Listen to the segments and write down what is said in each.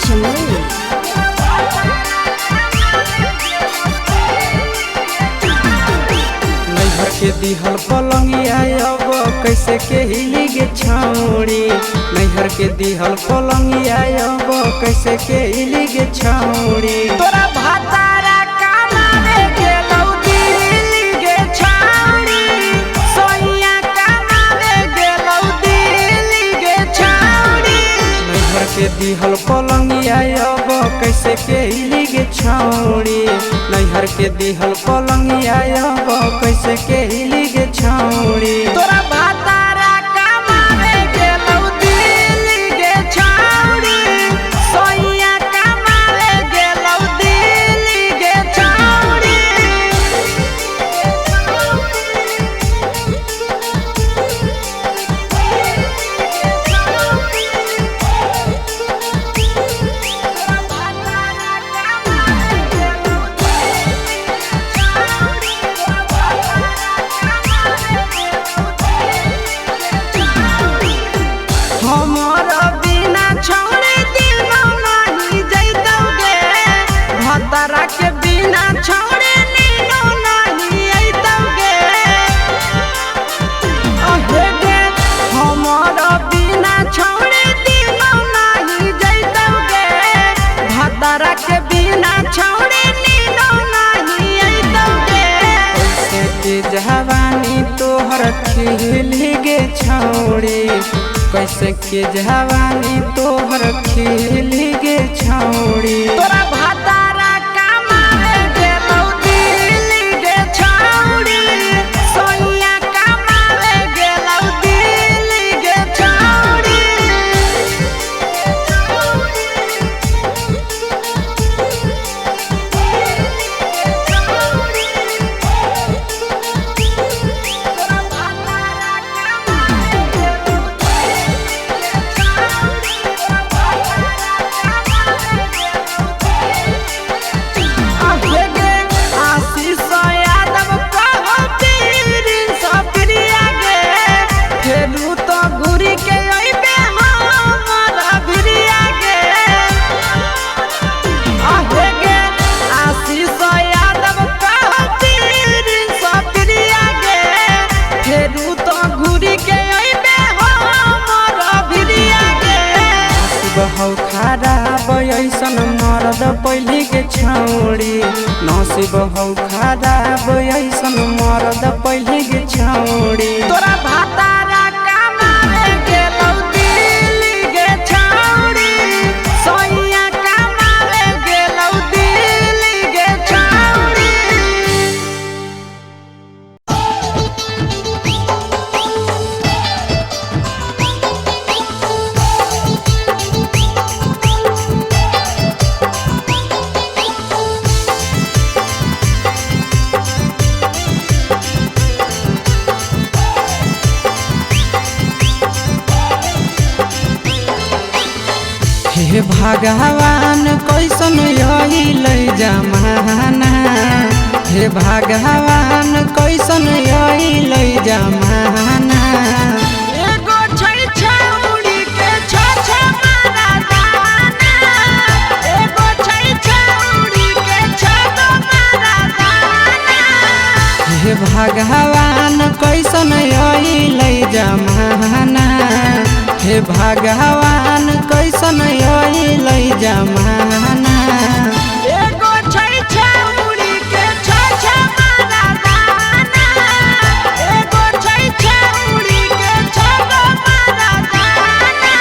Jamil. नैहर के दिहल पलंगिया अब कैसे के हिली गे छौड़ी। नैहर के दिहल पलंगिया अब कैसे के हिली गे छौड़ी। तोरा भातारा कमावे गेलौ दिल्ली गे छौड़ी। सोइया कमावे गेलौ दिल्ली गे छौड़ी। नैहर के दिहल पलंगिया अब कैसे के हिली गे छौड़ी। नैहर के दिहल पलंगिया अब कैसे के हिली गे छौड़ी। तोरा भातारा कमावे गेलौ दिल्ली गे छौड़ी। सोइया कमावे गेलौ दिल्ली गे छौड़ी। हमर बिना छोड़े दिनो नहीं जैतौगे। भतरा के बिना छोड़े नीनो नहीं अइतौगे। अहे गे हमर बिना छोड़े दिनो नहीं जैतौगे। भतरा के बिना छोड़े नीनो नहीं अइतौगे। कैसे के जवानी तोहर खिली गे छौड़ी। कैसे के जवानी तोहर खिली गे छौड़ी। तोरा भातारा कमावे गेलौ दिल्ली गे छौड़ी। सोइया कमावे गेलौ दिल्ली गे छौड़ी। तोरा भातारा कमावे गेलौ आशीष यादव कहो पीर सप्रिया गे। फेरू तो घुरी के अइबे हमर भिरिया गे। आहे गे आशीष यादव कहो पीर सप्रिया गे। फेरू तो घुरी के अइबे हमर भिरिया गे। नसीब खराब ऐसन मरद पहली के छौड़ी। नसीब खराब ऐसन मरद पहली के छौड़ी। तोरा भातारा कमावे गेलौ दिल्ली गे छौड़ी। सोइया कमावे गेलौ दिल्ली गे छौड़ी। हे भगवान कैसन अइल जमाना। हे भगवान कैसन अइल जमाना। एगो छै छौड़ी के छ मारा दाना। एगो छै छौड़ी के छ मारा दाना। हे भगवान कैसन अइल जमाना। हे भगवान कैसन अइल जमाना। एगो छै छौड़ी के छ मारा दाना। एगो छै छौड़ी के छ मारा दाना।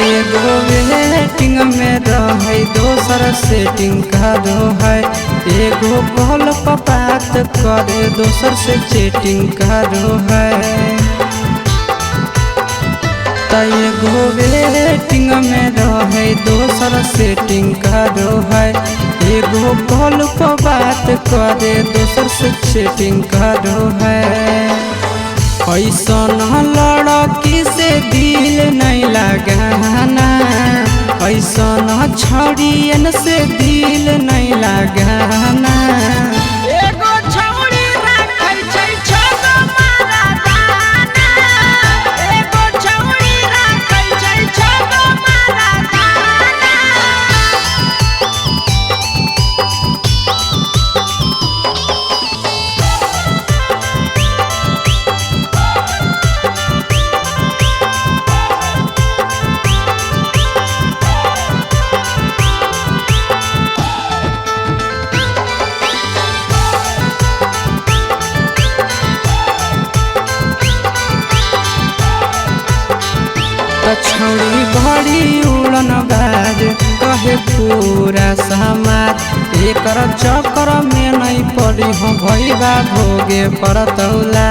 एगो वेटिंग में रहे दोसर सेटिंग करो है। एगो कॉल पर बात करे दोसर से चैटिंग करो है। एगो वेटिंग में रहे दोसर सेटिंग करो है एगो कॉल पर बात करे दोसर से चैटिंग करो है ऐसा न लड़की से दिल नहीं लगाना ऐसा न छड़ियन से दिल नहीं लगाना एगो छौड़ी राखै छै छगो मारा दाना एगो छौड़ी राखै छै छगो मारा दाना छौड़ी बड़ी उड़न बाज कहे पूरा समाज एकर चक्कर में नहीं पड़ी हो भैया भोगे पड़तौला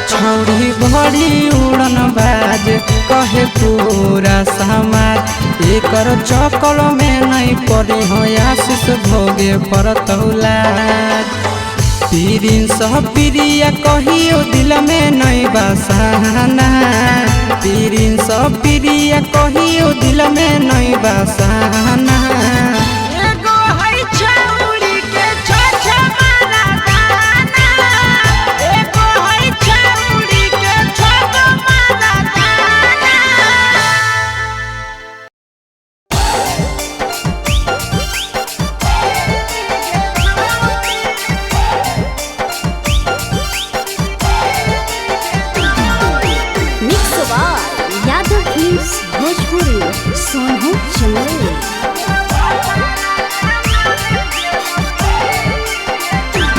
छौड़ी बड़ी उड़न बाज कहे पूरा समाज एकर चक्कर में नहीं पड़ी हो आशीष भोगे पड़तौला पीरिन सह प्रिया कहियो दिल में नहीं बसाना पीरिन सह प्रिया कहियो दिल में नहीं बसाना एगो है छौड़ी के छ मारा दाना एगो है छौड़ी के छगो मारा दाना यादव फिल्म्स भोजपुरी सोनू चंदेल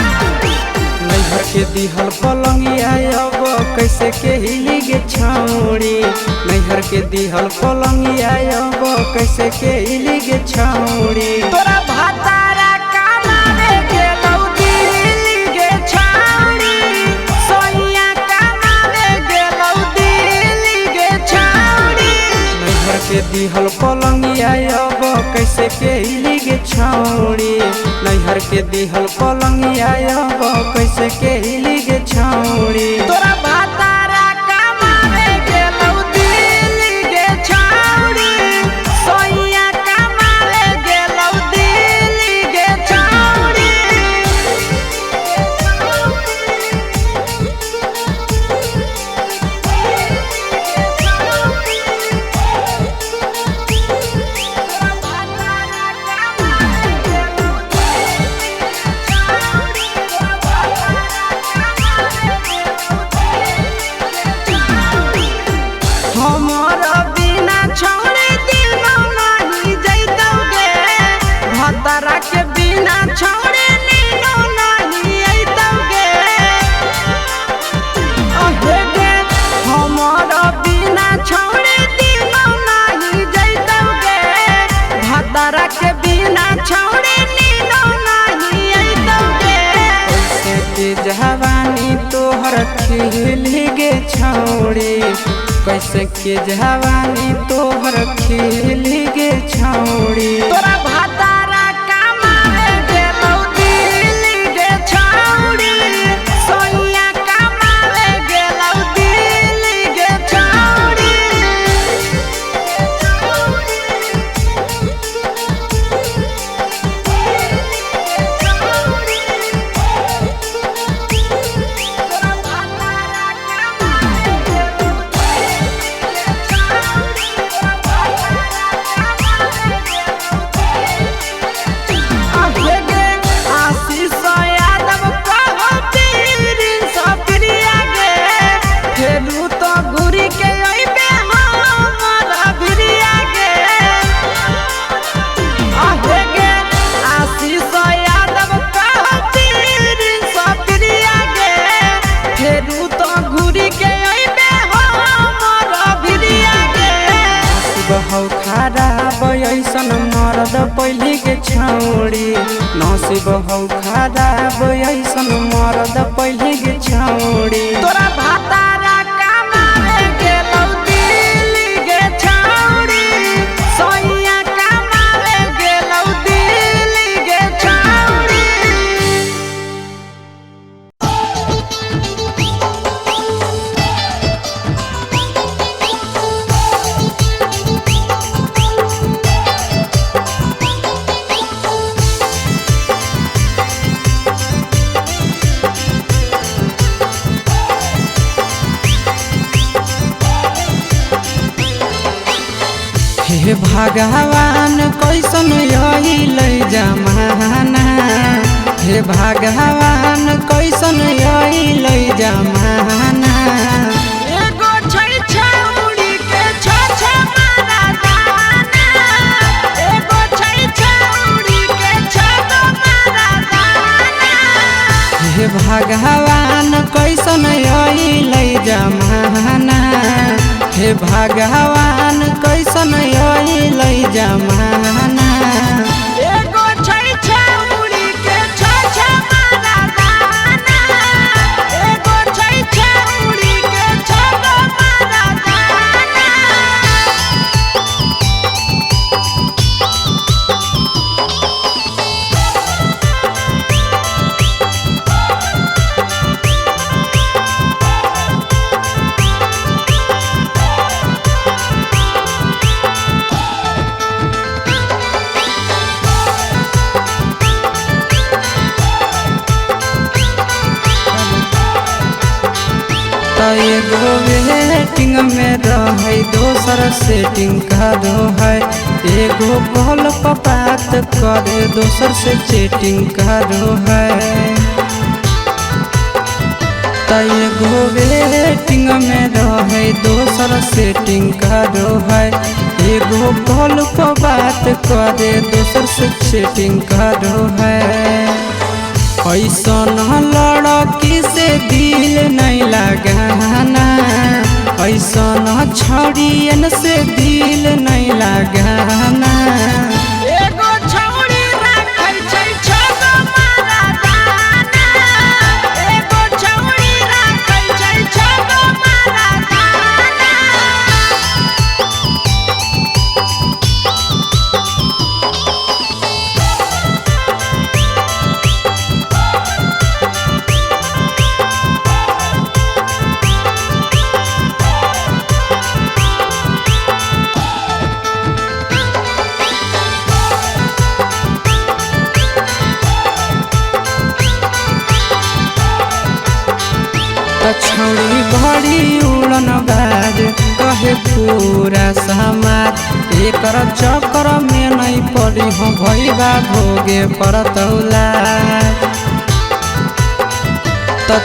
नैहर के दिहल पलंगिया अब कैसे के हिली गे छौड़ी नैहर के दिहल पलंगिया अब कैसे के हिली गे छौड़ी तोरा भातारा कमावे गेलौ दिल्ली गे छौड़ी सोइया कमावे गेलौ दिल्ली गे छौड़ी नैहर के दिहल पलंगिया अब कैसे के हिली गे छौड़ी नैहर के दिहल पलंगिया अब कैसे के हिली गे छौड़ी तोरा भातारा कमावे गेलौ दिल्ली गे छौड़ी सोइया कमावे गेलौ दिल्ली गे छौड़ी हमारा बिना छोड़े दिनो नहीं जैतौगे भतरा के बिना छोड़े नीनो नहीं अइतौगे अहे गे हमारा बिना छोड़े दिनो नहीं जैतौगे भतरा के बिना छोड़े नीनो नहीं अइतौगे कैसे के जवानी तोहर खिली गे छौड़ी कैसे के जवानी तोहर खिली गे छौड़ी तोरा भातारा कमावे गेलौ दिल्ली गे छौड़ी सोइया कमावे गेलौ दिल्ली गे छौड़ी तोरा भातारा कमावे बहौ खराब ऐसन मरद पहली के छौड़ी नसीब हौ खराब ऐसन मरद पहली के छौड़ी तोरा भातारा हे भगवान कैसन आइल जमाना, हे भगवान कैसन आइल जमाना। एगो छै छौरी के छ मारा दाना, एगो छै छौरी के छ मारा दाना। हे भगवान कैसन आइल जमाना, हे भगवान कैसन आइल जमाना। एगो छै छौरी के छ मारा दाना, एगो छै छौरी के छ मारा दाना। एगो वेटिंग में रहे दोसर सेटिंग करो है, एगो कॉल पर बात करे दोसर से चैटिंग करो है। एगो वेटिंग में रहे दोसर सेटिंग करो है, एगो कॉल पर बात करे दोसर से चैटिंग करो है। ऐसन लड़की से दिल नहीं लगाना, ऐसन छड़ियन से दिल नहीं लगाना। एगो छौरी राखै छै छ मारा दाना, एगो छौरी राखै छै छ मारा दाना। छौड़ी बड़ी उड़न बाज कहे पूरा समाज, एकर चक्कर में नहीं पड़ी हो भैया भोगे परतौला।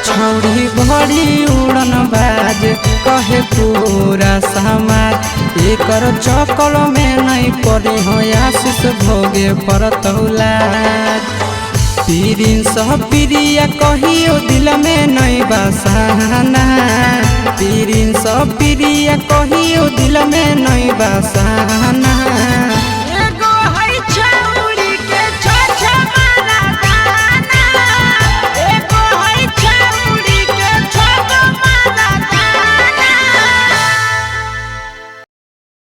छौड़ी बड़ी उड़न बाज कहे पूरा समाज, एकर चक्कर में नहीं पड़ी हो आशीष भोगे परतौला। प्रिंस प्रिया कहियो दिल में नहीं बसाना, प्रिंस प्रिया कहियो दिल में नहीं बसाना।